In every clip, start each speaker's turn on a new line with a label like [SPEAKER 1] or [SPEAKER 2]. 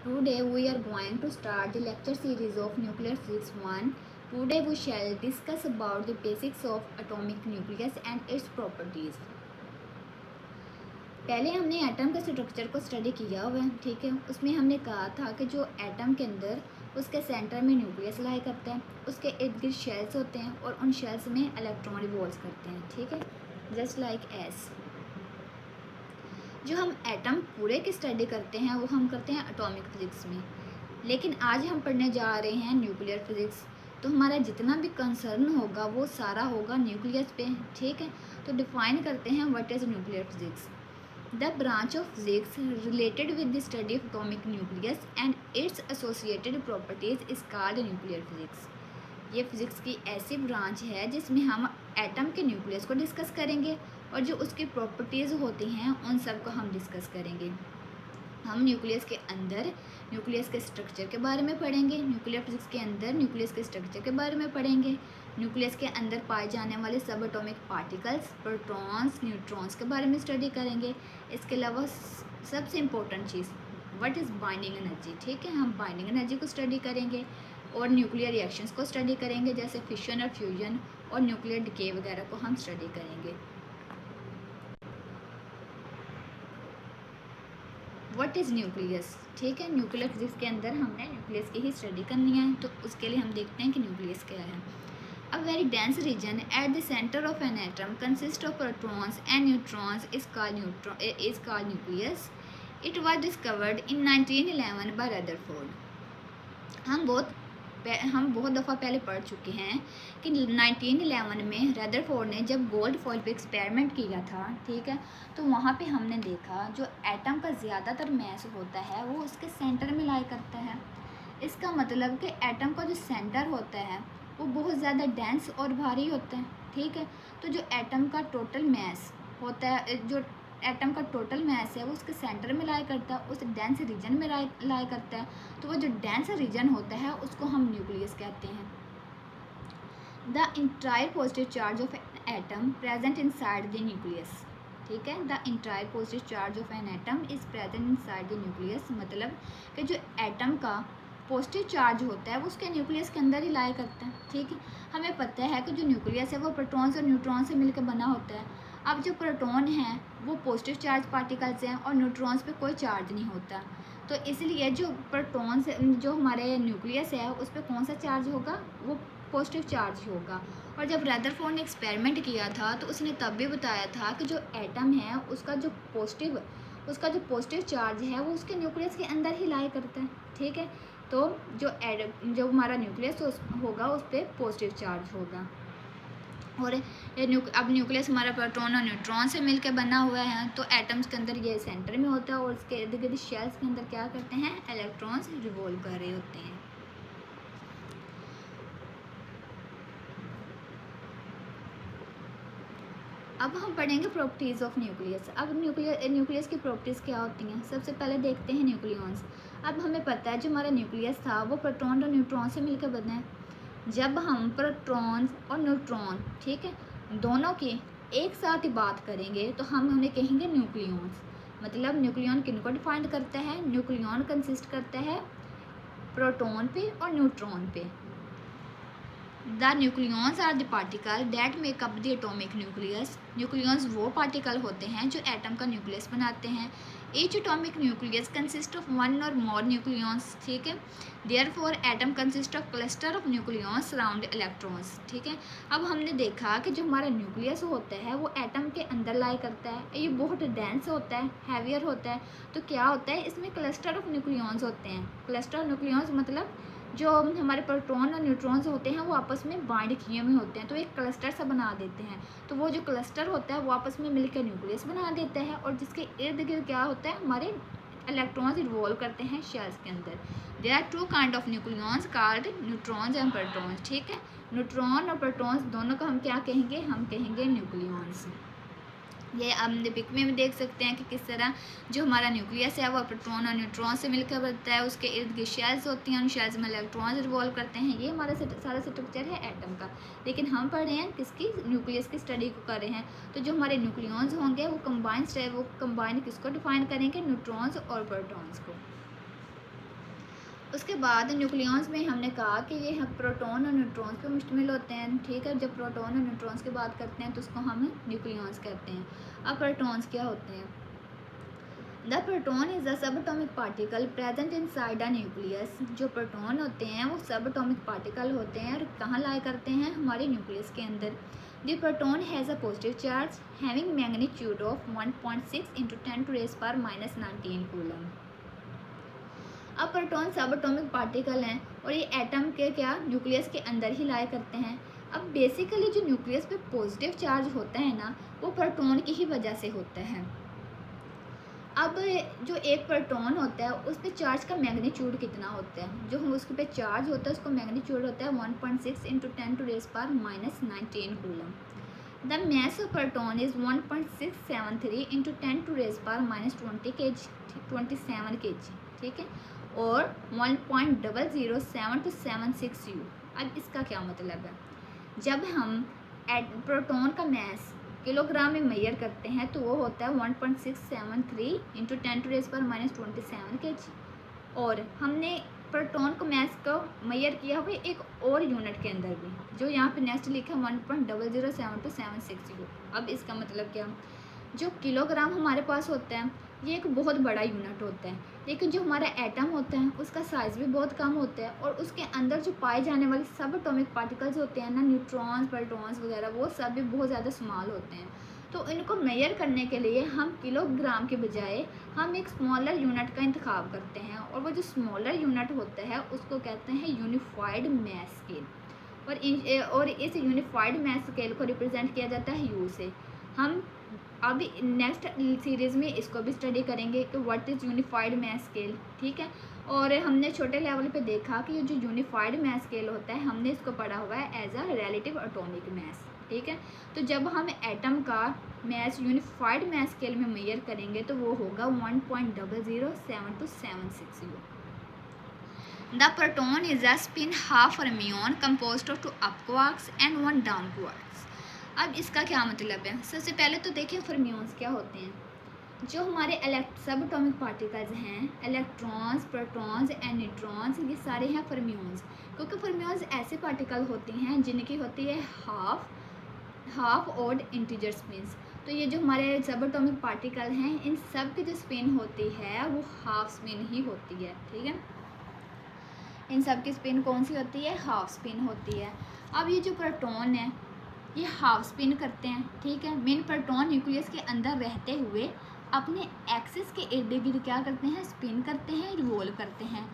[SPEAKER 1] Today we are going to start the lecture series of Nuclear Physics 1. Today we shall discuss about the basics of atomic nucleus and its properties. पहले हमने atom के structure को study किया हुआ है, ठीक है। उसमें हमने कहा था कि जो एटम के अंदर उसके सेंटर में न्यूक्लियस लाई करता है, उसके इर्द गिर्द शेल्स होते हैं और उन शेल्स में इलेक्ट्रॉन रिवॉल्व करते हैं, ठीक है, जस्ट लाइक एस। जो हम एटम पूरे की स्टडी करते हैं वो हम करते हैं एटॉमिक फिज़िक्स में, लेकिन आज हम पढ़ने जा रहे हैं न्यूक्लियर फिज़िक्स। तो हमारा जितना भी कंसर्न होगा वो सारा होगा न्यूक्लियस पे, ठीक है। तो डिफाइन करते हैं what is nuclear physics. The branch of physics related with the study of atomic nucleus and it's associated properties is called nuclear physics. ये फिज़िक्स की ऐसी ब्रांच है जिसमें हम एटम के न्यूक्लियस को डिस्कस करेंगे और जो उसकी प्रॉपर्टीज़ होती हैं उन सब को हम डिस्कस करेंगे। हम न्यूक्लियस के अंदर न्यूक्लियस के स्ट्रक्चर के बारे में पढ़ेंगे, न्यूक्लियर फिज़िक्स के अंदर न्यूक्लियस के स्ट्रक्चर के बारे में पढ़ेंगे, न्यूक्लियस के अंदर पाए जाने वाले सब एटॉमिक पार्टिकल्स, प्रोटॉन्स, न्यूट्रॉन्स के बारे में स्टडी करेंगे। इसके अलावा सबसे important cheese what is binding energy, ठीक है। हम बाइंडिंग एनर्जी को स्टडी करेंगे और न्यूक्लियर रिएक्शंस को स्टडी करेंगे, जैसे फिशन और फ्यूजन और न्यूक्लियर डिके वगैरह को हम स्टडी करेंगे। व्हाट इज़ न्यूक्लियस, ठीक है। न्यूक्लियर फिजिक्स के अंदर हमने न्यूक्लियस की ही स्टडी करनी है, तो उसके लिए हम देखते हैं कि न्यूक्लियस क्या है। A very dense region at the center of an atom consist of protons and neutrons is called nucleus. It was discovered in 1911 by Rutherford. हम बहुत दफ़ा पहले पढ़ चुके हैं कि 1911 में रदरफोर्ड ने जब गोल्ड फॉइल पे एक्सपेरिमेंट किया था, ठीक है, तो वहाँ पे हमने देखा जो एटम का ज़्यादातर मैस होता है वो उसके सेंटर में लाई करता है। इसका मतलब कि एटम का जो सेंटर होता है वो बहुत ज़्यादा डेंस और भारी होता है, ठीक है। तो जो एटम का टोटल मैस होता है, जो एटम का टोटल मैस है वो उसके सेंटर में लाई करता है, उस डेंस रीजन में लाई करता है। तो वो जो डेंस रीजन होता है उसको हम न्यूक्लियस कहते हैं। The entire positive charge of an atom present inside the nucleus, ठीक है। The entire positive charge of an atom is present inside the nucleus, मतलब कि जो एटम का पॉजिटिव चार्ज होता है वो उसके न्यूक्लियस के अंदर ही लाई करता है, ठीक है। हमें पता है कि जो न्यूक्लियस है वो प्रोटॉन्स और न्यूट्रॉन्स से मिलकर बना होता है। अब जो प्रोटॉन हैं वो पॉजिटिव चार्ज पार्टिकल्स हैं और न्यूट्रॉन्स पे कोई चार्ज नहीं होता, तो इसलिए जो प्रोटॉन्स जो हमारे न्यूक्लियस है उस पर कौन सा चार्ज होगा, वो पॉजिटिव चार्ज होगा। और जब रदरफोर्ड ने एक्सपेरिमेंट किया था तो उसने तब भी बताया था कि जो एटम है उसका जो पॉजिटिव चार्ज है वो उसके न्यूक्लियस के अंदर ही लाई करता है, ठीक है। तो जो हमारा न्यूक्लियस होगा उस पर पॉजिटिव चार्ज होगा। और अब न्यूक्लियस हमारा प्रोटॉन और न्यूट्रॉन से मिलकर बना हुआ है, तो एटम्स के अंदर ये सेंटर में होता है और उसके इर्द गिर्द शेल्स के अंदर क्या करते हैं, इलेक्ट्रॉन्स रिवॉल्व कर रहे होते हैं। अब हम पढ़ेंगे प्रॉपर्टीज़ ऑफ न्यूक्लियस। अब न्यूक्लियस की प्रॉपर्टीज़ क्या होती हैं, सबसे पहले देखते हैं न्यूक्लियॉन्स। अब हमें पता है जो हमारा न्यूक्लियस था वो प्रोटॉन और न्यूट्रॉन से मिलकर बना है। जब हम प्रोटॉन्स और न्यूट्रॉन, ठीक है, दोनों की एक साथ ही बात करेंगे तो हम उन्हें कहेंगे न्यूक्लियॉन्स। मतलब न्यूक्लियॉन किनको डिफाइन करता है, न्यूक्लियॉन कंसिस्ट करता है प्रोटॉन पे और न्यूट्रॉन पे। The nucleons are the particle that make up the atomic nucleus. Nucleons वो पार्टिकल होते हैं जो एटम का न्यूक्लियस बनाते हैं। Each atomic nucleus consist of one or more nucleons, ठीक है। Therefore atom consist of cluster of nucleons surround electrons, ठीक है। अब हमने देखा कि जो हमारा न्यूक्लियस होता है वो एटम के अंदर लाई करता है, ये बहुत डेंस होता है, हैवियर होता है। तो क्या होता है, इसमें क्लस्टर ऑफ न्यूक्लियॉन्स होते हैं। क्लस्टर न्यूक्लियॉन्स मतलब जो हमारे प्रोटॉन और न्यूट्रॉन्स होते हैं वो आपस में बाइंड किए हुए होते हैं, तो एक क्लस्टर सा बना देते हैं। तो वो जो क्लस्टर होता है वो आपस में मिलकर न्यूक्लियस बना देता है और जिसके इर्द गिर्द क्या होता है, हमारे इलेक्ट्रॉन्स रिवॉल्व करते हैं शेल्स के अंदर। There are two kind of nucleons called neutrons and protons, ठीक है। न्यूट्रॉन और प्रोटॉन्स दोनों को हम क्या कहेंगे, हम कहेंगे न्यूक्लियॉन्स। ये आप पिक में भी देख सकते हैं कि किस तरह जो हमारा न्यूक्लियस है वो प्रोटॉन और न्यूट्रॉन से मिलकर बनता है। उसके इर्द गिर्द शेल्स होती हैं, उन शेल्स में इलेक्ट्रॉन्स रिवॉल्व करते हैं। ये हमारा सारा स्ट्रक्चर है एटम का। लेकिन हम पढ़ रहे हैं किसकी, न्यूक्लियस की स्टडी को कर रहे हैं। तो जो हमारे न्यूक्लियॉन्स होंगे वो कंबाइन किसको डिफाइन करेंगे, न्यूट्रॉन्स और प्रोटॉन्स को। उसके बाद न्यूक्लियॉन्स में हमने कहा कि ये प्रोटॉन और न्यूट्रॉन्स पे मुश्तमिल होते हैं, ठीक है। जब प्रोटॉन और न्यूट्रॉन्स की बात करते हैं तो उसको हम न्यूक्लियॉन्स कहते हैं। अब प्रोटॉन्स क्या होते हैं? The proton is a subatomic particle present inside a nucleus. जो प्रोटॉन होते हैं वो सबएटॉमिक पार्टिकल होते हैं और कहाँ लाया करते हैं? हमारे न्यूक्लियस के अंदर। The proton has a positive charge having magnitude of 1.6 × 10⁻⁻19 coulomb. अब प्रोटॉन सब एटॉमिक पार्टिकल हैं और ये एटम के क्या न्यूक्लियस के अंदर ही लाया करते हैं। अब बेसिकली जो न्यूक्लियस पे पॉजिटिव चार्ज होता है ना, वो प्रोटॉन की ही वजह से होता है। अब जो एक प्रोटॉन होता है उस पे चार्ज का मैग्नीट्यूड कितना होता है? जो उसके पे चार्ज होता है उसका मैग्नीट्यूड होता है 1.6 × 10⁻⁻19 coulomb. The mass of proton is 1.673 × 10⁻⁻20 kg 27 kg, ठीक है, और 1.007 U। अब इसका क्या मतलब है? जब हम प्रोटॉन का मैस किलोग्राम में मेजर करते हैं तो वो होता है 1.673 × 10⁻⁻27 kg, और हमने प्रोटॉन को मैस को मेजर किया हुआ एक और यूनिट के अंदर भी, जो यहाँ पे नेक्स्ट लिखा है 1.0072760। अब इसका मतलब क्या? जो किलोग्राम हमारे पास होता है ये एक बहुत बड़ा यूनिट होता है, लेकिन जो हमारा एटम होता है उसका साइज़ भी बहुत कम होता है और उसके अंदर जो पाए जाने वाले सब एटॉमिक पार्टिकल्स होते हैं ना, न्यूट्रॉन्स, प्रोटॉन्स वगैरह, वो सब भी बहुत ज़्यादा स्मॉल होते हैं। तो इनको मेजर करने के लिए हम किलोग्राम के बजाय हम एक स्मॉलर यूनिट का इंतखाब करते हैं, और वो जो स्मॉलर यूनिट होता है उसको कहते हैं यूनिफाइड मैस स्केल। और इस यूनिफाइड मैस स्केल को रिप्रेजेंट किया जाता है यू से। हम अब नेक्स्ट सीरीज़ में इसको भी स्टडी करेंगे कि what is unified mass scale, ठीक है। और हमने छोटे लेवल पे देखा कि ये जो यूनिफाइड मैस स्केल होता है हमने इसको पढ़ा हुआ है as a relative atomic mass, ठीक है। तो जब हम एटम का मैस यूनिफाइड मैस स्केल में मेजर करेंगे तो वो होगा 1.0072760 U। The proton is a spin half fermion composed of 2 up quarks and 1 down quarks. अब इसका क्या मतलब है? सबसे पहले तो देखिए फर्मियंस क्या होते हैं। जो हमारे सब एटॉमिक पार्टिकल्स हैं, इलेक्ट्रॉन्स, प्रोटॉन्स एंड न्यूट्रॉन्स, ये सारे हैं फर्मियंस। क्योंकि फर्मियंस ऐसे पार्टिकल होते हैं जिनकी होती है हाफ ऑड इंटीजर स्पिन्स। तो ये जो हमारे सब एटॉमिक पार्टिकल हैं इन सब की जो स्पिन होती है वो हाफ स्पिन ही होती है, ठीक है। इन सब की स्पिन कौन सी होती है? हाफ स्पिन होती है। अब ये जो प्रोटॉन है ये हाफ स्पिन करते हैं, ठीक है। मेन प्रोटॉन न्यूक्लियस के अंदर रहते हुए अपने एक्सिस के इर्द गिर्द क्या करते हैं? स्पिन करते हैं, रिवॉल्व करते हैं।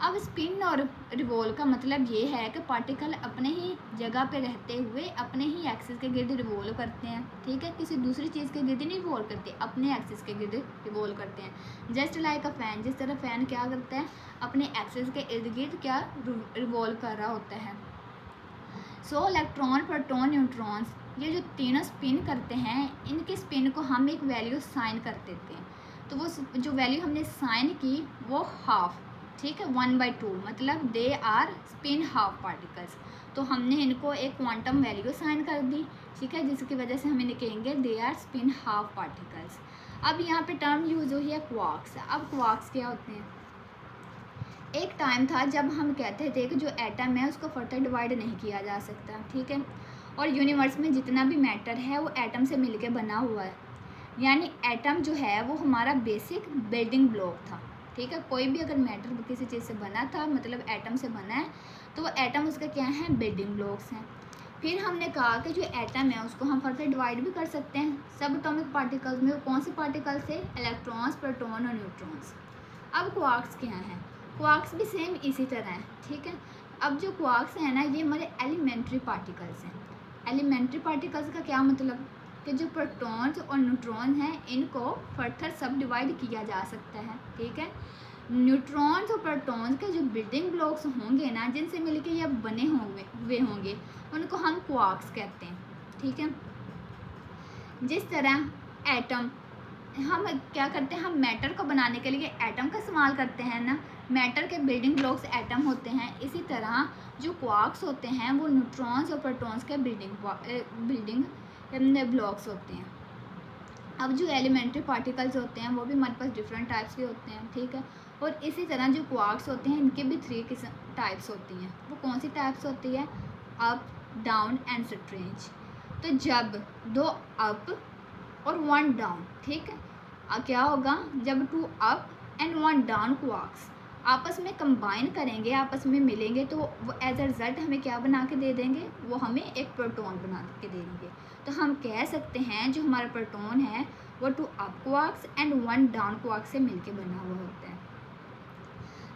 [SPEAKER 1] अब स्पिन और रिवॉल्व का मतलब ये है कि पार्टिकल अपने ही जगह पे रहते हुए अपने ही एक्सिस के गिर्द रिवॉल्व करते हैं, ठीक है। किसी दूसरी चीज़ के गिर्द नहीं रिवॉल्व करते, अपने एक्सिस के गिर्द रिवॉल्व करते हैं। जस्ट लाइक अ फैन, जिस तरह फैन क्या करता है? अपने एक्सिस के इर्द गिर्द क्या रिवॉल्व कर रहा होता है। सो इलेक्ट्रॉन, प्रोटॉन, न्यूट्रॉन्स, ये जो तीनों स्पिन करते हैं इनके स्पिन को हम एक वैल्यू साइन कर देते हैं। तो वो जो वैल्यू हमने साइन की वो हाफ, ठीक है, 1/2, मतलब they are spin half particles. तो हमने इनको एक क्वांटम वैल्यू साइन कर दी, ठीक है, जिसकी वजह से हम इन्हें कहेंगे they are spin half particles. अब यहाँ पे टर्म यूज हुई है क्वार्क्स। अब क्वार्क्स क्या होते हैं? एक टाइम था जब हम कहते थे कि जो एटम है उसको फर्दर डिवाइड नहीं किया जा सकता, ठीक है, और यूनिवर्स में जितना भी मैटर है वो एटम से मिलके बना हुआ है। यानी एटम जो है वो हमारा बेसिक बिल्डिंग ब्लॉक था, ठीक है। कोई भी अगर मैटर किसी चीज़ से बना था मतलब एटम से बना है तो वो एटम उसका क्या है? बिल्डिंग ब्लॉक्स हैं। फिर हमने कहा कि जो एटम है उसको हम फर्दर डिवाइड भी कर सकते हैं सब एटॉमिक पार्टिकल्स में। वो कौन से पार्टिकल्स थे? इलेक्ट्रॉन्स, प्रोटॉन और न्यूट्रॉन्स। अब क्वार्क्स क्या हैं? क्वार्क्स भी सेम इसी तरह है, ठीक है। अब जो क्वार्क्स हैं ना ये हमारे एलिमेंट्री पार्टिकल्स हैं। एलिमेंट्री पार्टिकल्स का क्या मतलब? कि जो प्रोटॉन्स और न्यूट्रॉन हैं इनको फर्दर सब डिवाइड किया जा सकता है, ठीक है। न्यूट्रॉन्स और प्रोटॉन्स के जो बिल्डिंग ब्लॉक्स होंगे ना जिनसे मिलके ये बने हुए होंगे उनको हम क्वार्क्स कहते हैं, ठीक है। जिस तरह एटम हम क्या करते हैं? हम मैटर को बनाने के लिए एटम का इस्तेमाल करते हैं ना, मैटर के बिल्डिंग ब्लॉक्स एटम होते हैं। इसी तरह जो क्वार्क्स होते हैं वो न्यूट्रॉन्स और प्रोटॉन्स के बिल्डिंग ब्लॉक्स होते हैं। अब जो एलिमेंट्री पार्टिकल्स होते हैं वो भी हमारे पास डिफरेंट टाइप्स के होते हैं, ठीक है। और इसी तरह जो क्वार्क्स होते हैं इनके भी 3 किस्म टाइप्स होती हैं। वो कौन सी टाइप्स होती है? Up, down and strange. तो जब 2 अप और 1 डाउन, ठीक है, क्या होगा जब 2 अप एंड 1 डाउन क्वार्क्स आपस में कंबाइन करेंगे, आपस में मिलेंगे, तो वो एज अ रिज़ल्ट हमें क्या बना के दे देंगे? वो हमें एक प्रोटॉन बना के दे देंगे। तो हम कह सकते हैं जो हमारा प्रोटॉन है वो 2 up quarks and 1 down quark से मिलके बना हुआ होता है।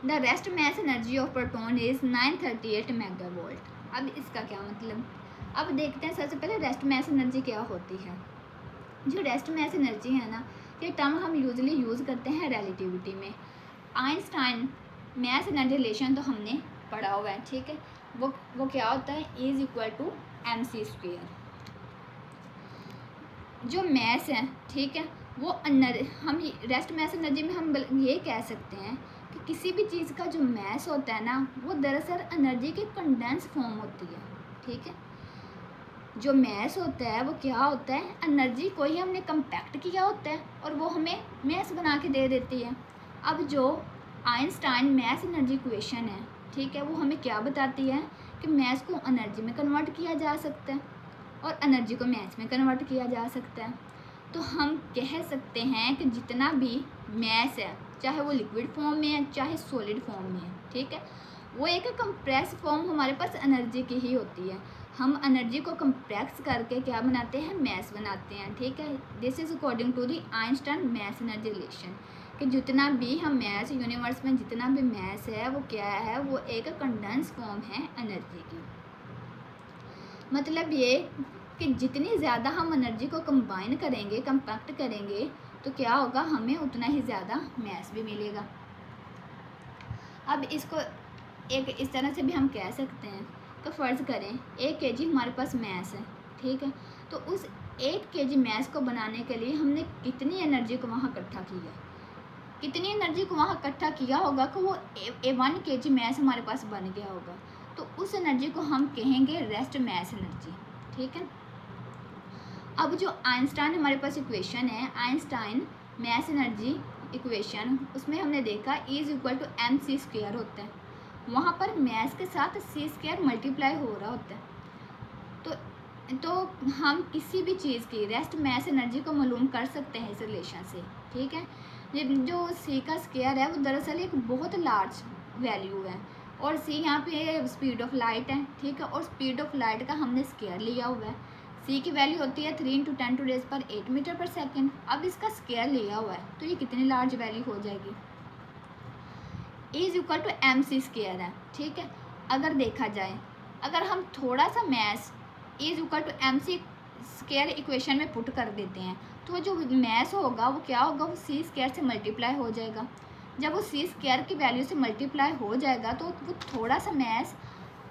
[SPEAKER 1] The rest mass energy of proton is 938 megavolt. अब इसका क्या मतलब? अब देखते हैं सबसे पहले रेस्ट मैस एनर्जी क्या होती है। जो रेस्ट मैस एनर्जी है ना, ये टर्म हम यूजली यूज़ करते हैं रिलेटिविटी में। आइंस्टाइन मैस एनर्जी रिलेशन तो हमने पढ़ा हुआ है, ठीक है। वो क्या होता है? Is equal to mc²। जो मैस है, ठीक है, वो हम रेस्ट मैस एनर्जी में हम ये कह सकते हैं कि किसी भी चीज़ का जो मैस होता है ना, वो दरअसल एनर्जी की कंडेंस फॉर्म होती है, ठीक है। जो मैस होता है वो क्या होता है? एनर्जी को ही हमने कंपैक्ट किया होता है और वो हमें मैस बना के दे देती है। अब जो आइंस्टाइन मैस एनर्जी इक्वेशन है, ठीक है, वो हमें क्या बताती है कि मैस को एनर्जी में कन्वर्ट किया जा सकता है और एनर्जी को मैस में कन्वर्ट किया जा सकता है। तो हम कह सकते हैं कि जितना भी मैस है, चाहे वो लिक्विड फॉर्म में है चाहे सॉलिड फॉर्म में है, ठीक है, वो एक कंप्रेस फॉर्म हमारे पास एनर्जी की ही होती है। हम एनर्जी को कंप्रेस करके क्या बनाते हैं? मैस बनाते हैं, ठीक है। This is according to the Einstein mass energy relation, कि जितना भी हम मैस यूनिवर्स में जितना भी मैस है वो क्या है? वो एक कंडेंस फॉर्म है एनर्जी की। मतलब ये कि जितनी ज़्यादा हम एनर्जी को कंबाइन करेंगे, कंपैक्ट करेंगे, तो क्या होगा? हमें उतना ही ज़्यादा मैस भी मिलेगा। अब इसको एक इस तरह से भी हम कह सकते हैं कि फ़र्ज़ करें 1 kg हमारे पास मैस है, ठीक है, तो उस 1 kg मैस को बनाने के लिए हमने कितनी एनर्जी को वहाँ इकट्ठा किया, कितनी एनर्जी को वहाँ इकट्ठा किया होगा कि वो 1 kg मैस हमारे पास बन गया होगा। तो उस एनर्जी को हम कहेंगे रेस्ट मैस एनर्जी, ठीक है। अब जो आइंस्टाइन हमारे पास इक्वेशन है, आइंस्टाइन मैस एनर्जी इक्वेशन, उसमें हमने देखा इज इक्वल टू mc² होता है। वहाँ पर मैस के साथ c² मल्टीप्लाई हो रहा होता है। तो हम किसी भी चीज़ की रेस्ट मैस एनर्जी को मालूम कर सकते हैं इस रिलेशन से, ठीक है। जो c का स्क्वायर है वो दरअसल एक बहुत लार्ज वैल्यू है और c यहाँ पे स्पीड ऑफ लाइट है, ठीक है, और स्पीड ऑफ लाइट का हमने स्क्वायर लिया हुआ है। c की वैल्यू होती है 3 × 10⁸ मीटर पर सेकेंड। अब इसका स्क्वायर लिया हुआ है तो ये कितनी लार्ज वैल्यू हो जाएगी? इज इक्वल टू mc² है, ठीक है। अगर देखा जाए, अगर हम थोड़ा सा mass is equal to mc² equation में पुट कर देते हैं तो जो मैस होगा वो क्या होगा? वो c² से मल्टीप्लाई हो जाएगा। जब वो c² की वैल्यू से मल्टीप्लाई हो जाएगा तो वो थोड़ा सा मैस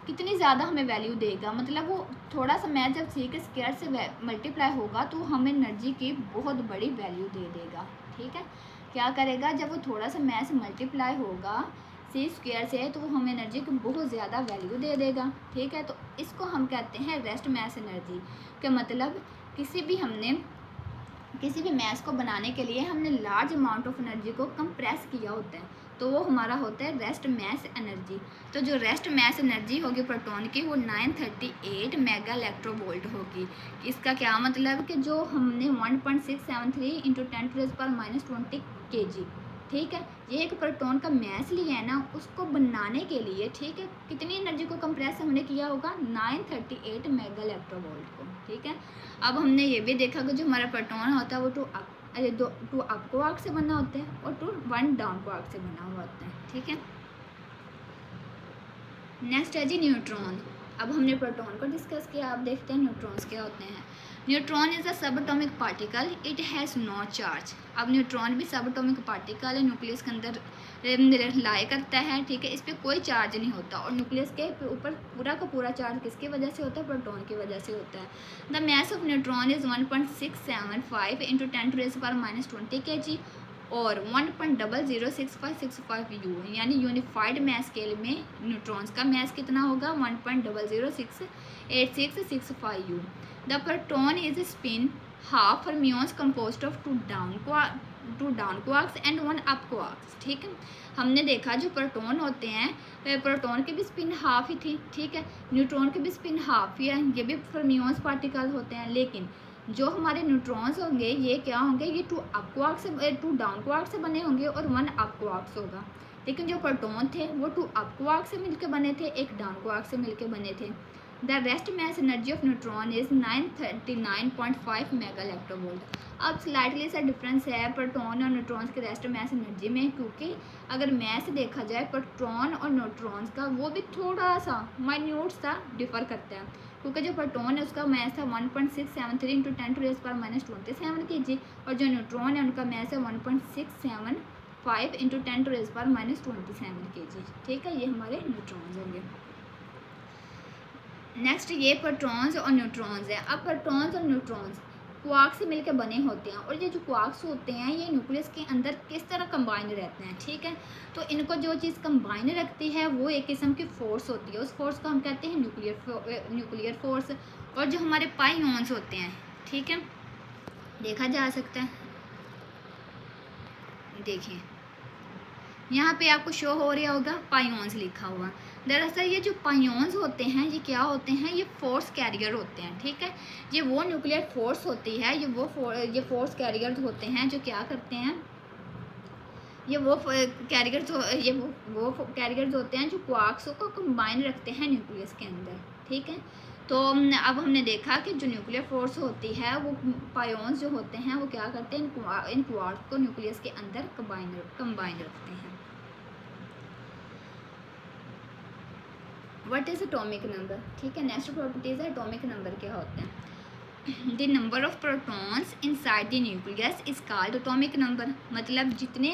[SPEAKER 1] कितनी ज़्यादा हमें वैल्यू देगा, मतलब वो थोड़ा सा मैस जब c के स्क्वायर से मल्टीप्लाई होगा तो हमें एनर्जी की बहुत बड़ी वैल्यू दे देगा, ठीक है। क्या करेगा? जब वो थोड़ा सा मैस मल्टीप्लाई होगा c² से तो वो हमें एनर्जी की बहुत ज़्यादा वैल्यू दे देगा, ठीक है। तो इसको हम कहते हैं रेस्ट मैस एनर्जी। का मतलब किसी भी मैस को बनाने के लिए हमने लार्ज अमाउंट ऑफ एनर्जी को कंप्रेस किया होता है, तो वो हमारा होता है रेस्ट मैस एनर्जी। तो जो रेस्ट मैस एनर्जी होगी प्रोटॉन की वो 938 मेगा इलेक्ट्रोवोल्ट होगी। इसका क्या मतलब कि जो हमने 1.673 × 10⁻⁻20 kg, ठीक है, ये एक प्रोटॉन का मैस लिया है ना, उसको बनाने के लिए, ठीक है, कितनी एनर्जी को कंप्रेस हमने किया होगा? 938 मेगा इलेक्ट्रोवोल्ट को, ठीक है। अब हमने ये भी देखा कि जो हमारा प्रोटॉन होता है वो 2 अप क्वार्क से बना होता है और 1 डाउन क्वार्क से बना हुआ होता है, ठीक है। नेक्स्ट है जी न्यूट्रॉन। अब हमने प्रोटॉन को डिस्कस किया, अब देखते हैं न्यूट्रॉन्स क्या होते हैं। Neutron is a subatomic particle, it has no charge. अब न्यूट्रॉन भी सब एटॉमिक पार्टिकल है, न्यूक्लियस के अंदर लाई करता है, ठीक है, इस पर कोई चार्ज नहीं होता और न्यूक्लियस के ऊपर पूरा का पूरा चार्ज किसकी वजह से होता है? प्रोटॉन की वजह से होता है। The mass of neutron is 1.675 × 10⁻⁻20 kg और 1.006565 U, यानी यूनिफाइड मैस स्केल में न्यूट्रॉन्स का मैस कितना होगा? 1.006865 U। The proton is spin half fermions composed of 2 down to down quarks and 1 up quarks. ठीक है, हमने देखा जो प्रोटॉन होते हैं, प्रोटॉन की भी स्पिन हाफ ही थी। ठीक है, न्यूट्रॉन की भी स्पिन हाफ ही है, ये भी फर्मियोन्स पार्टिकल होते हैं। लेकिन जो हमारे न्यूट्रॉन्स होंगे ये क्या होंगे, ये 2 अप क्वार्क से 2 डाउन क्वार्क से बने होंगे और 1 अप क्वार्क्स होगा। लेकिन जो प्रोटॉन थे वो 2 अप क्वार्क से मिलकर बने थे, एक डाउन क्वार्क से मिलकर बने थे। The rest mass energy of neutron is 939.5 mega electronvolt. अब स्लाइटली सा डिफरेंस है प्रोटॉन और न्यूट्रॉन्स के रेस्ट मास एनर्जी में, क्योंकि अगर मैथ देखा जाए प्रोटॉन और न्यूट्रॉन्स का वो भी थोड़ा सा माइन्यूट सा डिफर करता है, क्योंकि जो प्रोटॉन है उसका मैथ था 1.673 इंटू 10⁻⁻27 kg और जो न्यूट्रॉन है उनका मैथ है 1.675 इंटू 10⁻⁻27 kg। ठीक है, ये हमारे न्यूट्रॉन्स होंगे। नेक्स्ट ये प्रोटॉन्स और न्यूट्रॉन्स है। अब प्रोटॉन्स और न्यूट्रॉन्स क्वार्क से मिलकर बने होते हैं और ये जो क्वार्क्स होते हैं ये न्यूक्लियस के अंदर किस तरह कंबाइन रहते हैं। ठीक है, तो इनको जो चीज़ कंबाइन रखती है वो एक किस्म की फोर्स होती है, उस फोर्स को हम कहते हैं न्यूक्लियर फोर्स। और जो हमारे पाइऑन्स होते हैं, ठीक है, देखा जा सकता है, देखिए यहाँ पे आपको शो हो रहा होगा पाइऑन्स लिखा हुआ। दरअसल ये जो पाइऑन्स होते हैं ये क्या होते हैं, ये फोर्स कैरियर होते हैं। ठीक है, ये वो न्यूक्लियर फोर्स होती है, ये फोर्स कैरियर्स होते हैं जो क्या करते हैं, ये वो कैरियर्स होते हैं जो क्वार्क्स को कंबाइन रखते हैं न्यूक्लियस के अंदर। ठीक है, तो अब हमने देखा कि जो न्यूक्लियर फोर्स होती है वो पाइऑन्स जो होते हैं वो क्या करते हैं, इन क्वार्क्स को न्यूक्लियस के अंदर कंबाइन रखते हैं। What is atomic number. ठीक है, नेक्स्ट प्रॉपर्टीज है एटॉमिक नंबर क्या होते हैं। The number of protons inside the nucleus is called atomic number. मतलब जितने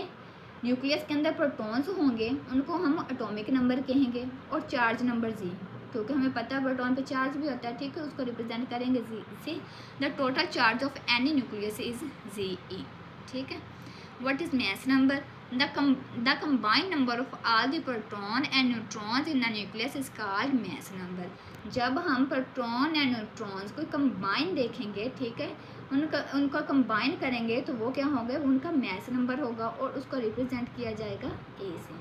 [SPEAKER 1] न्यूक्लियस के अंदर प्रोटॉन्स होंगे उनको हम एटॉमिक नंबर कहेंगे। और चार्ज नंबर जी, क्योंकि हमें पता है प्रोटॉन पे चार्ज भी होता है। ठीक है, उसको रिप्रेजेंट करेंगे जी से। The total charge of any nucleus is Z e. ठीक है, what is mass number. The combined number of all the proton and neutrons in the nucleus is called mass number। जब हम proton या neutrons को combine देखेंगे, ठीक है, उनका कंबाइन करेंगे तो वो क्या होगा, उनका मास नंबर होगा और उसको रिप्रेजेंट किया जाएगा ए से।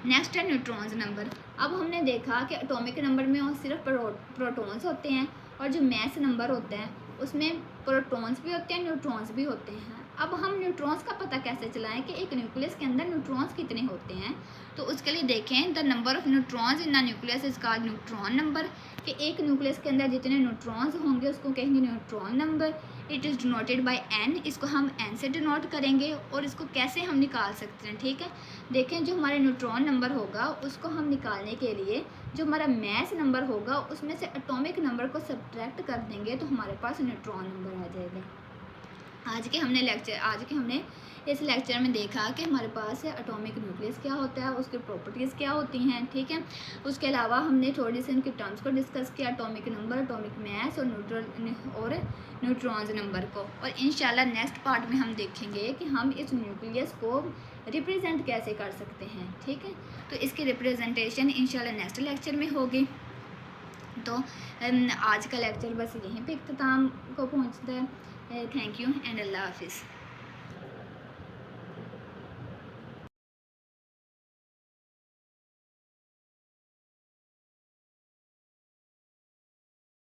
[SPEAKER 1] नेक्स्ट है न्यूट्रॉन्स नंबर। अब हमने देखा कि एटॉमिक नंबर में और सिर्फ प्रोटॉन्स होते हैं और जो मास नंबर होता है उसमें प्रोटॉन्स भी होते हैं न्यूट्रॉन्स भी होते हैं। अब हम न्यूट्रॉन्स का पता कैसे चलाएं कि एक न्यूक्लियस के अंदर न्यूट्रॉन्स कितने होते हैं, तो उसके लिए देखें the number of neutrons in the nucleus is called neutron number. कि एक न्यूक्लियस के अंदर जितने न्यूट्रॉन्स होंगे उसको कहेंगे neutron number. It is denoted by N, इसको हम एन से डिनोट करेंगे। और इसको कैसे हम निकाल सकते हैं, ठीक है, देखें जो हमारे न्यूट्रॉन नंबर होगा उसको हम निकालने के लिए जो हमारा मास नंबर होगा उसमें से एटॉमिक नंबर को सब्ट्रैक्ट कर देंगे तो हमारे पास न्यूट्रॉन नंबर आ जाएगा। आज के हमने इस लेक्चर में देखा कि हमारे पास एटॉमिक न्यूक्लियस क्या होता है, उसकी प्रॉपर्टीज़ क्या होती हैं। ठीक है, उसके अलावा हमने थोड़ी सी उनकी टर्म्स को डिस्कस किया, एटॉमिक नंबर, एटॉमिक मास और न्यूट्रॉन्स नंबर को। और इंशाल्लाह नेक्स्ट पार्ट में हम देखेंगे कि हम इस न्यूक्लियस को रिप्रेजेंट कैसे कर सकते हैं। ठीक है, तो इसकी रिप्रेजेंटेशन इंशाल्लाह नेक्स्ट लेक्चर में होगी। तो आज का लेक्चर बस यहीं पे इख्तिताम को पहुँचता है। थैंक यू एंड अल्लाह हाफिज़।